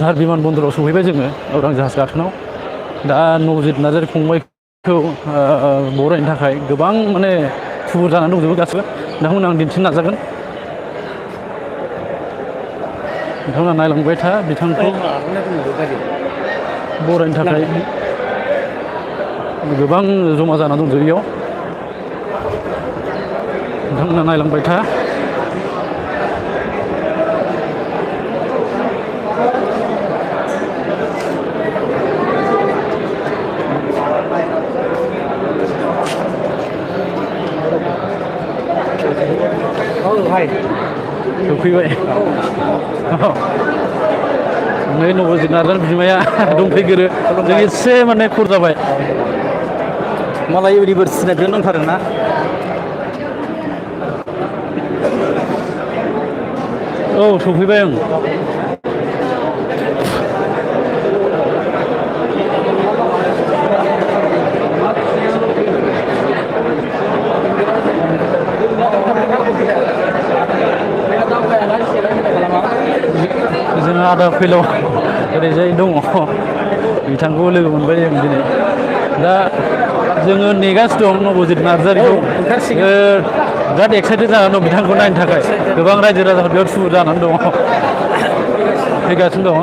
दाहार बिमानबन्दराव सहैबाय जोङो उरां जाहाज गाथोनाव दा नबजित नार्जारि फंबायखौ बरायनो थाखाय गोबां माने थुबुर जानानै दंजोबो गासिबो नोंथांमोननो आं दिन्थिनो नाजागोन नोंथांमोना नायलांबाय था बिथांखौ बरायनो थाखाय गोबां जमा जाना दंजोबो बेयाव नोंथांमोना नायलांबाय था सफैबाय नै नबजित नार्जारि बिमाया दंफैग्रो जों एसे माने खर जाबाय मालाय इउनिभार्सिटिनिफ्राय दंथारो ना औ सफैबाय आं जोंहा आदा फैलाव ओरैजाय दङ बिथांखौ लोगो मोनबाय जों दिनै दा जोङो नेगासिनो दं नबजित नार्जारिखौ बिराद एक्साइटेड जानानै दं बिथांखौ नायनो थाखाय गोबां रायजो राजाफोर बेयाव थुबुर जानानै दङ फैगासिनो दङ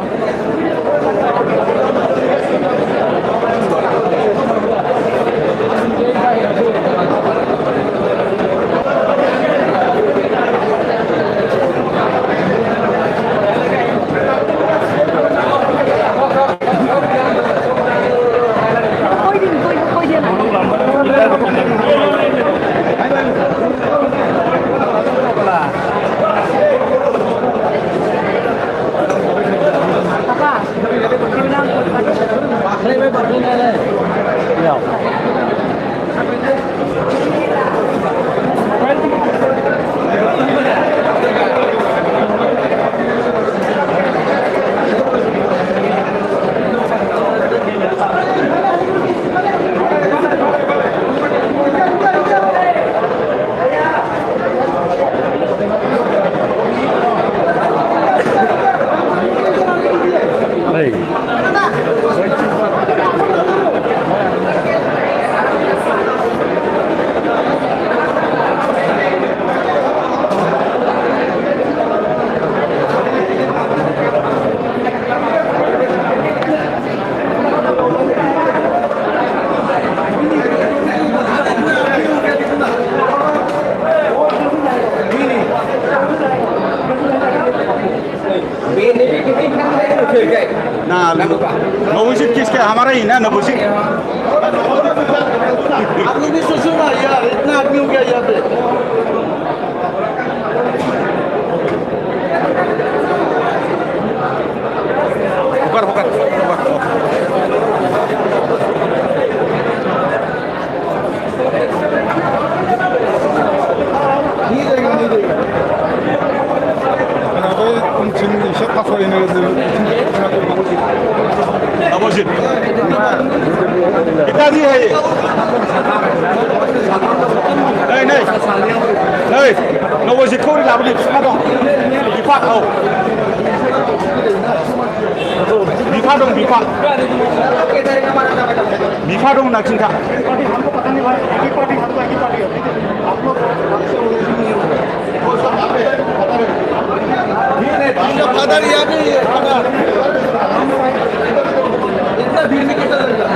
ना नबजित किसके हमारा ही ना नबजित आप लोग भी सोचो ना यार इतना आदमी हो गया यहाँ पे ऊपर ऊपर नबजित कितना दी है ये नहीं नहीं नहीं नबजित को लाबोदो बिफा दं बिफा औ बिफा दं बिफा बिफा दं होनना खिन्था फादर यहाँ पे इतना भीड़ में कितना लगेगा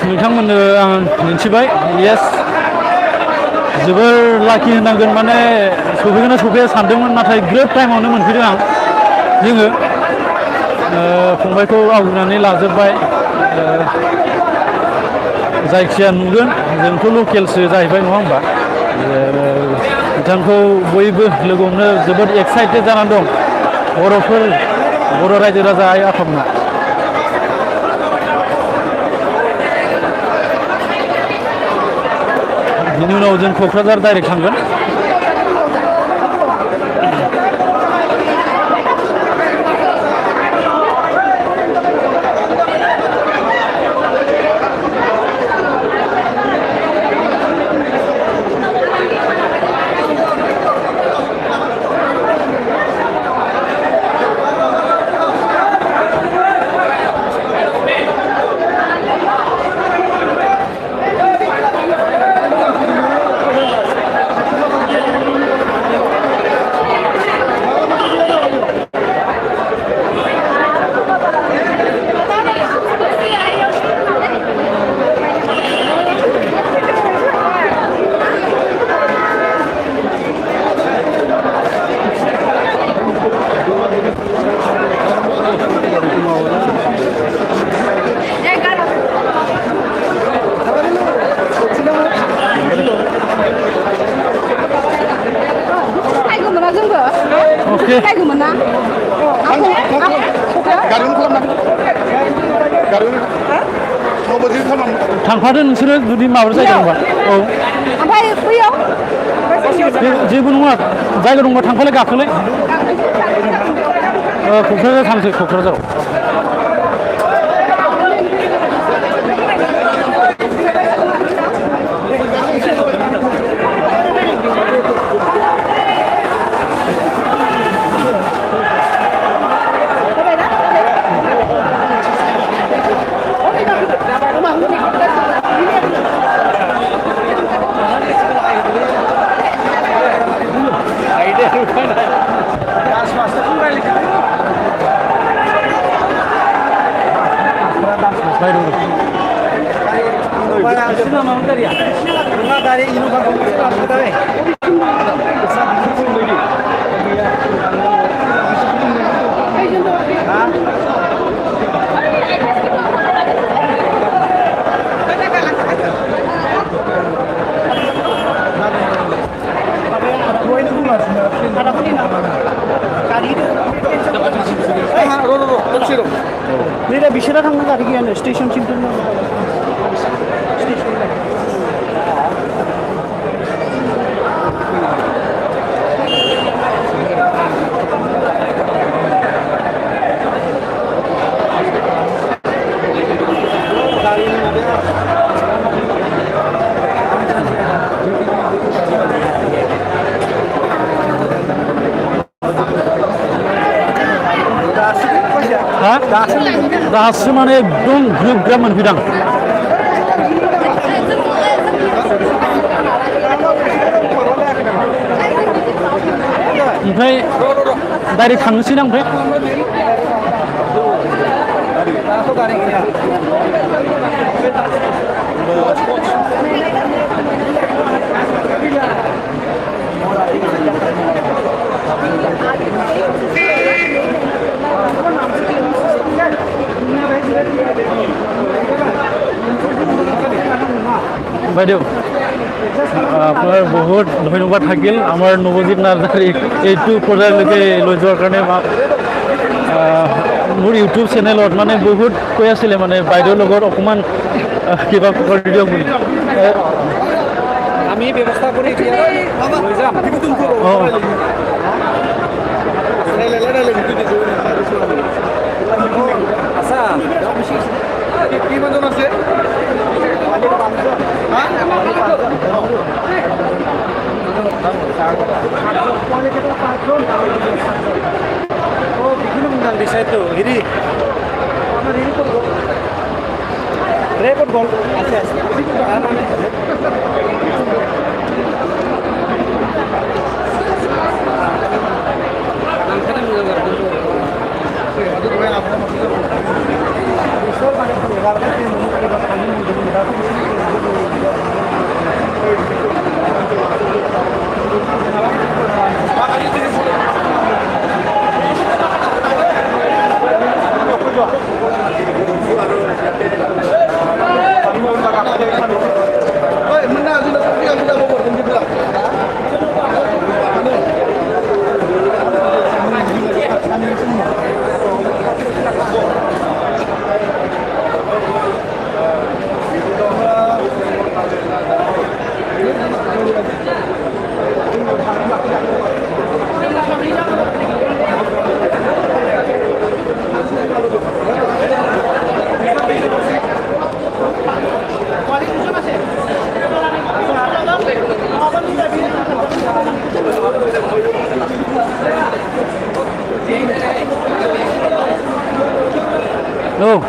नोंथांमोननो आं दिन्थिबाय येस जोबोर लाखि होनांगोन माने सफैगोन ना सफैया सानदोंमोन नाथाय ग्रोब टाइमावनो मोनफैदों आं जोङो फंबायखौ आवग्रिनानै लाजोबबाय जायखिया नुगोन जोंथ' लकेलसो जाहैबाय नङा होमबा बिथांखौ बयबो लोगो हमनो जोबोद एक्साइटेड जानानै दं बर' रायजो राजा आइ आफामोना बिनि उनाव जों क'क्राझार डाइरेक्ट थांगोन थांफादो नोंसोरो जुदि माबा जायगा दंबा औ ओमफ्राय बैयाव जेबो नङा जायगा दंबा थांफालाय गाखोलाय क'क्राझार थांसै क'क्राझाराव बिसोरा थांनो गारि गैयानो स्टेशनसिम दासो माने एकदम ग्रोब ग्राब मोनफैदां ओमफ्राय डाइरेक्ट थांनोसै ना ओमफ्राय বাইদেউ আপোনাৰ বহুত ধন্যবাদ থাকিল আমাৰ নৱজিৎ নাৰ্জাৰীক এইটো পৰ্যায়লৈকে লৈ যোৱাৰ কাৰণে মোৰ ইউটিউব চেনেলত মানে বহুত কৈ আছিলে মানে বাইদেউৰ লগত অকণমান কিবা কৰি দিয়ক বুলি আমি ব্যৱস্থা কৰি লৈ যাম অঁ আচ্ছা কিমানজন আছে বিভিন্ন বিচাৰটো হেৰি ৰেকৰ্ড গ'ল আছে আছে औ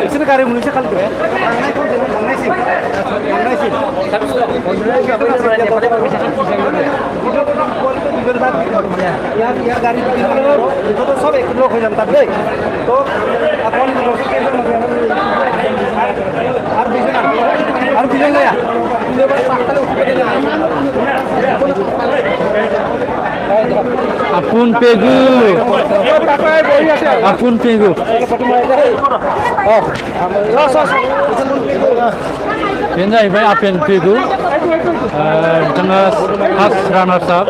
बिसोर गारि मोननैसो खालामदो सब एक लोग हो जाता है तो अपन और बिजन गया Apun pegu. Apun pegu. Ini जाहैबाय आपेन पेगु बिथाङा first runners up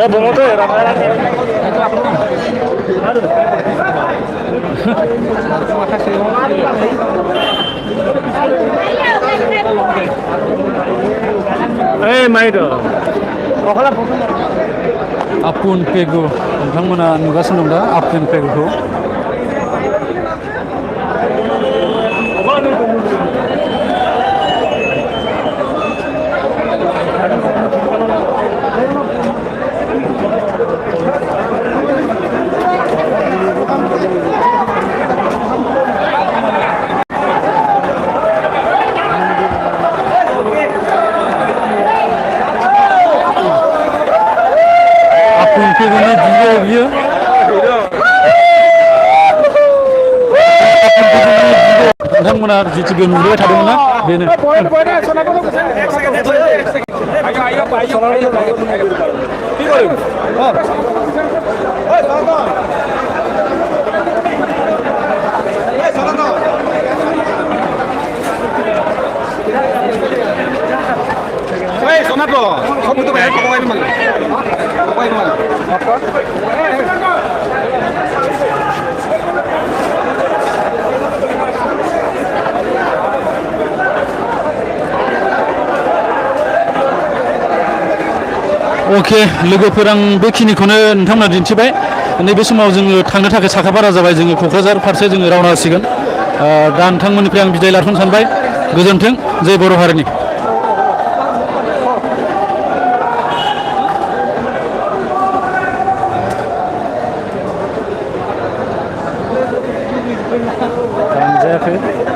Apun pegu नोंथांमोना नुगासिनो दं दा आपेन पेगुखौ Apun pegunya dia नोंथांमोना जितु नुबाय थादोंमोन ना बेनो अके लोगोफोर आं बेखिनिखौनो नोंथांमोना दिन्थिबाय नैबे समाव जोङो थांनो थाखाय साखाफारा जाबाय जोङो क'क्राझार फारसे जोङो रावना हासिगोन दा नोंथांमोननिफ्राय आं बिदाय लाथ'नो सानबाय गोजोन्थों जय बर' हारिनि जायाखै